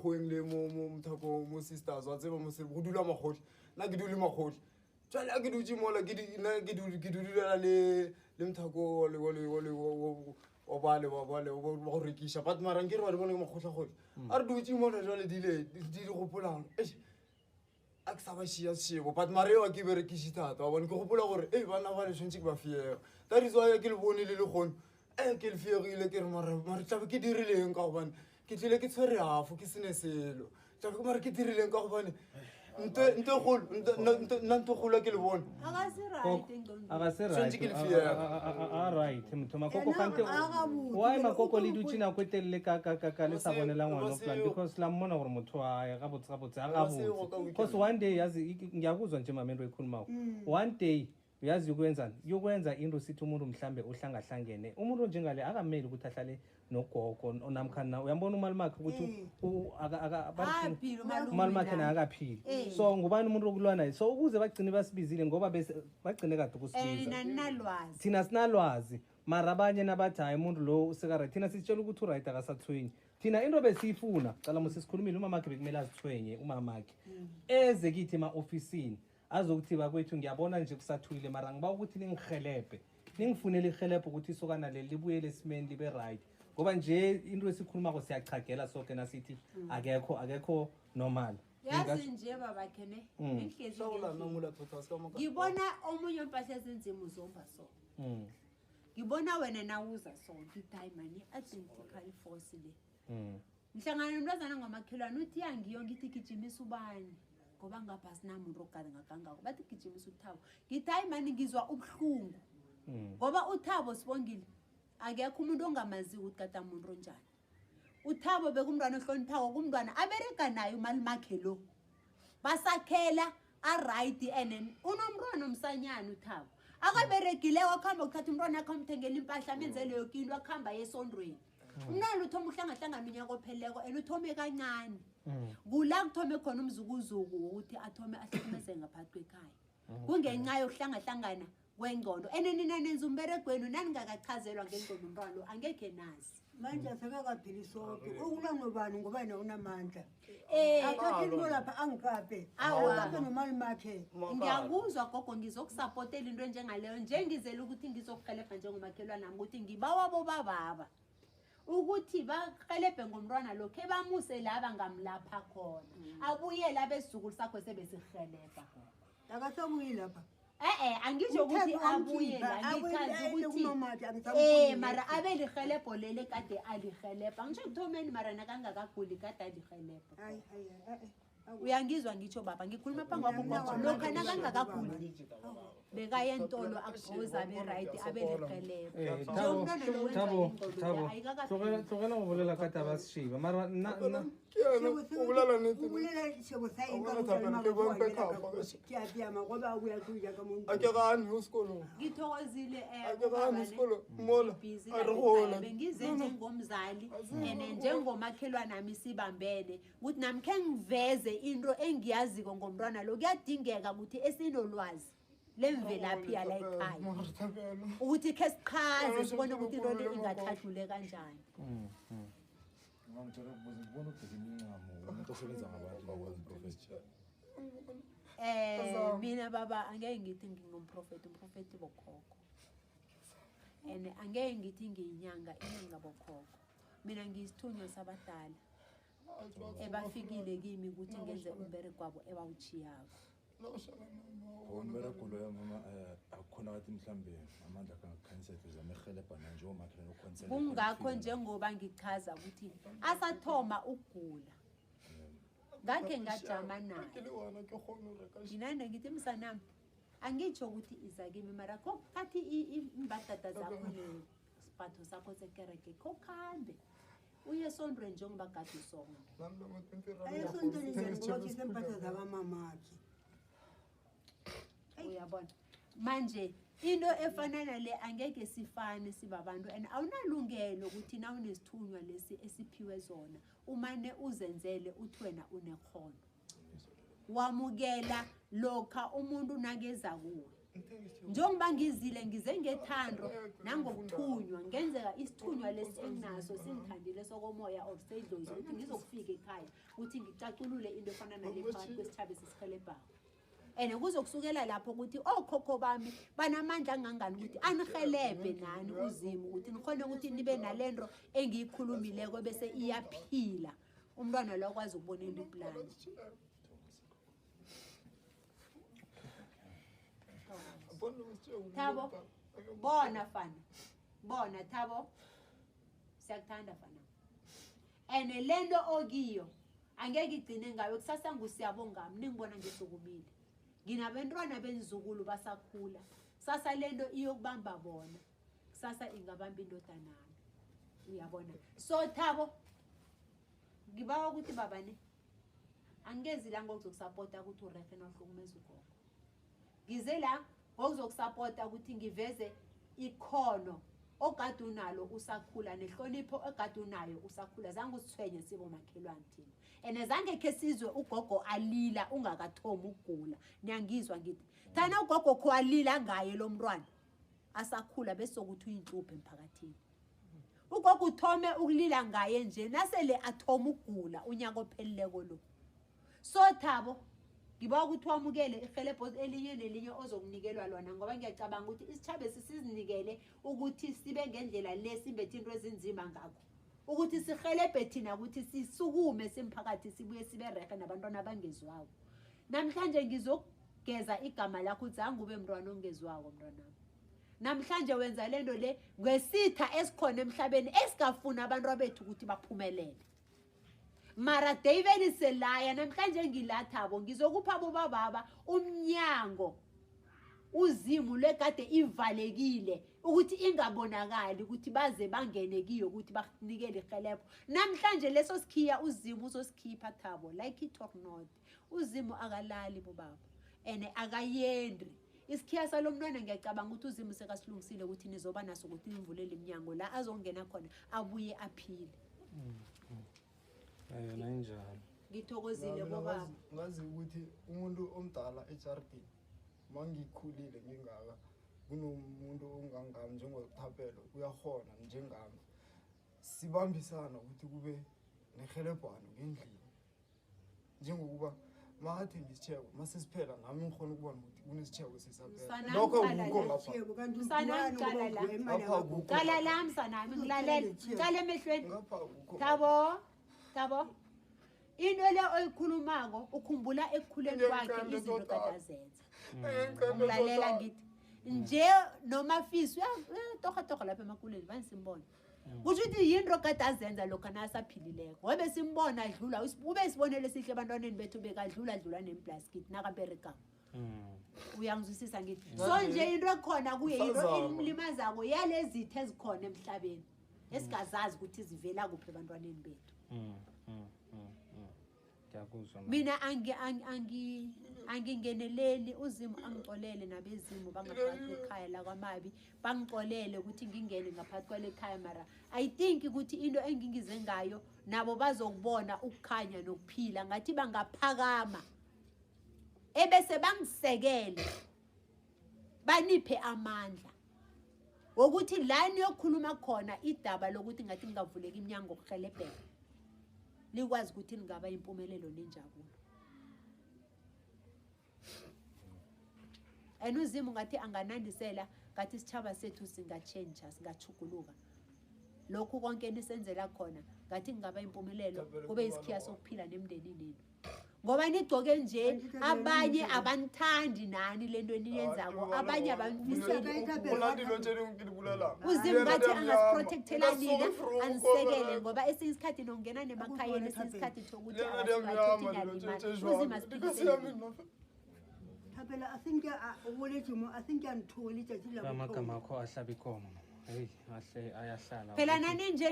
khoeng le mo mthako mo sisters wa tseba mo se go dula magotla na ke dule magotla tsale a ke dutse mola ke dula le mthako o bale go rekisha but mara ke re ba bona magotla a re dutse mola jale di gopolang a ke sa ba shia shebo but mara yo ke berekishi thata wa bona ke gopola gore bana ba le tshwantse ke ba fiega that is why ke le bone le gone ke le fiegile ke re mara tlabe ke dirileng ka gobane ke tlile ke tshwere hafo ke sene selo tlabe ke mara ke dirileng ka gobane nto golo ke le bone alright motho makoko kante why makoko le dutse nako e telele ka le sa bonela ngwana plan because la mmona gore motho a ga botse a ga botse because one day yazi ngiyakuzwa nje mamento ekhuluma one day uyazi yokwenza into sithi umuntu mhlambe uhlangahlangene umuntu njengale akameli ukuthi ahlale nogogo namkhana uyambona umali makhe ukuthi umali makhe na akaphili so ngubani umuntu okulwana so ukuze bagcine basibizile ngoba bagcine kade ukusibiza thina sinalwazi mara abanye nabathi hayi umuntu lo usekara thina sitshela ukuthi uright akasathwenyi thina into besiyifuna cala musisikhulumile umama makhe bekumele azithwenye umama makhe eze kithi ema-ofisini azokuthi bakwethu ngiyabona nje kusathuyile mara ngiba ukuthi ningihelebhe ningifunele ihelebhe ukuthi isokana leli libuyele esimeni libe right ngoba nje into esikhulumako siyachagela sonke nasithi akekho normal yazi nje baba khene inhliziyo ngibona omunye impahla ezinzima uzomba so ngibona wena nawuza so time mani identical force le ngihlangana nomntazana ngamakhelwane uthi yangiyo ngithi gijimisa ubani ngoba ngapha sinamuntu ogade ngakangako bathi gijimisa uThabo ngithi hayi mani ngizwa ubuhlungu ngoba uThabo sibongile akekho umuntu ongamazi ukuthi kade umuntu onjani uThabo bekumntwana ohloniphako kumntwana abereka naye umali makhe lo basakhela a right and unomntwana omsanyana uThabo akaberegile wakhamba ukuthatha umntwana wakhe umthengela impahla amenzele yonke into akhamba yesondweni umntwana uthoma uhlangahlangana unyaka opheleko and uthome kancane kula kuthome khona umzukuzuku ukuthi athome ahlukumeze ngaphakathi kwekhaya kungenxa yokuhlangahlangana kwengqondo enenina nenza umberegwenu naningakachazelwa ngengqondo umntwana lo angekhe nazi manje asakakaphili sonke ukulwa nobani ngoba yena unamandla athathile lapha angikape awaphe nomali makhe ngiyakuzwa gogo ngizokusupportela into njengaleyo njengizela ukuthi ngizokuhelebha njengomakhelwane nami ukuthi ngibawa bobaba ukuthi bahelebhe ngomntwana lo ke bamuse laba ngamlapha khona abuyele abesizukulu sakho sebesihelebha akasabuyi lapha angisho ukuthi abuyela ngikazi ukuthi mara abelihelebho lele kade alihelebha ngisho kuthomeni mara nakangakaguli kade alihelebha uyangizwa ngitsho baba ngikhuluma phambi kwakho lokho nakangakaguli bekaye entolo akuza be right abelihelebha Thabo tlogela go bolela ka taba seshiba mara ubulala nete akekani usikolong ngithokozile usikolo mola bengize njengomzali and njengomakhelwane nami sibambene ukuthi nami khe ngiveze into engiyaziko ngomntwana lo kuyadingeka ukuthi esinolwazi lemvelaphi yala ekhaya ukuthi khe sichaze sibone ukuthi into le ingathathule kanjani ngicela ukubuza ngibona ukuthi imincamo umuntu osebenza ngabantu bakwazi professional mina baba angeke ngithi ngingumprofeti umprofeti bokhokho and angeke ngithi ngiyinyanga bokhokho mina ngiyisithunywa sabadala ebafikile kimi ukuthi ngenze umbereko kwabo ebawuchiyako umbereko lo mama akukhona wathi mhlambe amandla kangakhanyisa uzama ehelebha nje omakhelwane okhonsela kungakho njengoba ngichaza ukuthi asathoma ukugula ngakhe ngajama naye nginande ngithi msanami angitsho ukuthi iza kimi mara kokhathi imbadada zakho nesiphatho sakho sekereke kokhambe uye esondweni njengoba kade usonga esondweni njengoba isempatho zabamamakhe uyabona manje into efanana le angeke sifane sibabantu and awunalungelo ukuthi na unesithunywa lesi esiphiwe zona umane uzenzele uthi wena unekhono wamukela lokha umuntu nakeza kuwe njengoba ngizile ngize ngethando nangokuthunywa ngenzeka isithunywa lesi enginaso singithandile sokomoya of sedlozi ukuthi ngizokufika ekhaya ukuthi ngicaculule into efana nale phakathi kwesithabe sesihelebhayo and kuzokusukela lapho ukuthi okhokho bami banamandla angangani ukuthi anihelebhe nani uzimu ukuthi nikhona ukuthi nibe nalento engiyikhulumileko bese iyaphila umntwana lo akwazi ukubona into iplani Thabo bona fana bona Thabo siyakuthanda fana ene lento okiyo angeke igcine ngayo kusasa ngusiyabongami ningibona ngesukumile nginabantwana benzukulu basakhula sasa lento iyokubamba bona sasa ingabamba indodanami uyabona so Thabo ngibawa ukuthi babane angezi la ngokuzokusupporta ukuthi urefe nohlukumeza ugogo ngize la ngokuzokusupporta ukuthi ngiveze ikhono ogade unalo usakhula nehlonipho ogade unayo usakhula zange usithwenye sibo makhelwane thina enezange ke sizwe ugogo alila ungakathomi ukugula niyangizwa ngithi thana ugogo kho alila ngaye lo mntwana asakhula bese ukuthi uyinhluphe emphakathini ugogo uthome ukulila ngaye nje nasele athoma ukugula unyaka opheleleko lo so Thabo ngiba ukuthi wamukele ihelebho elinye nelinye ozokunikelwa lona ngoba ngiyacabanga ukuthi isithabe sisizinikele ukuthi sibe ngendlela lesimbethe into ezinzima ngakho ukuthi sihelebhe thina ukuthi sisukume simphakathi sibuye sibe rehe nabantwana abangezwayo namhlanje ngizogeza igama lakho uzange ube mntwana ongezwako mntwanami namhlanje wenza lento le ngesitha esikhona emhlabeni esigafuna abantu abethu ukuthi baphumelele mara David selaya namhlanje ngilathabo ngizokupha bobaba umnyango uzimu lekade ivalekile ukuthi ingabonakali ukuthi baze bangene kiyo ukuthi banikele ihelebho namhlanje leso sikhiya uzimu uzosikhipha Thabo like it or not uzimu akalali bobaba ene akayendi isikhiya salomntwana ngiyacabanga ukuthi uzimu sekasilungisile ukuthi nizoba naso ukuthi nivulele iminyango la azongena khona abuye aphile ayona injalo ngithokozile bobaba ngazi ukuthi umuntu omdala eJardini mangikhulile ngingaka kunomuntu ongangami njengoThapelo uyahona njengami sibambisana ukuthi kube nehelebhano ngendlini njengokuba mathi ngisitshebo masisiphela nami ngikhona ukubona ukuthi kunesitshebo sisaphela lokho akukho ngapha Cala la msanami ngilalela cala emehlweni Thabo into le oyikhulumako ukhumbula ekukhuleni kwakhe izinto kadazenza ngilalela ngithi nje noma fisi uyatoka lapha emakuleni banisimbona kusho ukuthi yinto kadazenza lokho nasaphilileko ngoba simbona adlula ube sibonele sihle abantwaneni bethu bekadlula nemplastic nakabereka uyangizwisisa ngithi so nje into ekhona kuye into imlimazako yalezithe ezikhona emhlabeni esingazazi ukuthi zivela kuphi abantwaneni bethu mina angingeneleli uzimu angixolele nabezimu bangaphakathi ekhaya la kwaMabi bangixolele ukuthi ngingene ngaphakathi kwalekhaya mara I think ukuthi into engingize ngayo nabo bazokubona ukukhanya nokuphila ngathi bangaphakama ebese bangisekele baniphe amandla ukuthi la niyokhuluma khona idaba lokuthi ngathi ngingavuleka iminyango okuhelebheka likwazi ukuthi ningaba impumelelo nenjabulo uzimu ngathi anganandisela ngathi isitshaba sethu singatshentsha singachuguluka lokhu konke nisenzela khona ngathi ngingaba impumelelo kube isikhiya sokuphila nemndenini nenu ngoba nigcoke nje abanye abanithandi nani lento eniyenzako abanye abamfiseli uzimu ngathi angasiprotectela nina anisekele ngoba esinye isikhathi nokungena nemakhayeni esinye isikhathi thokuthi uzimu asiphilise Thapela I think yanithola itsatsi la amagama akho ahlaba ikomo hey ahle ayahlala phela nani nje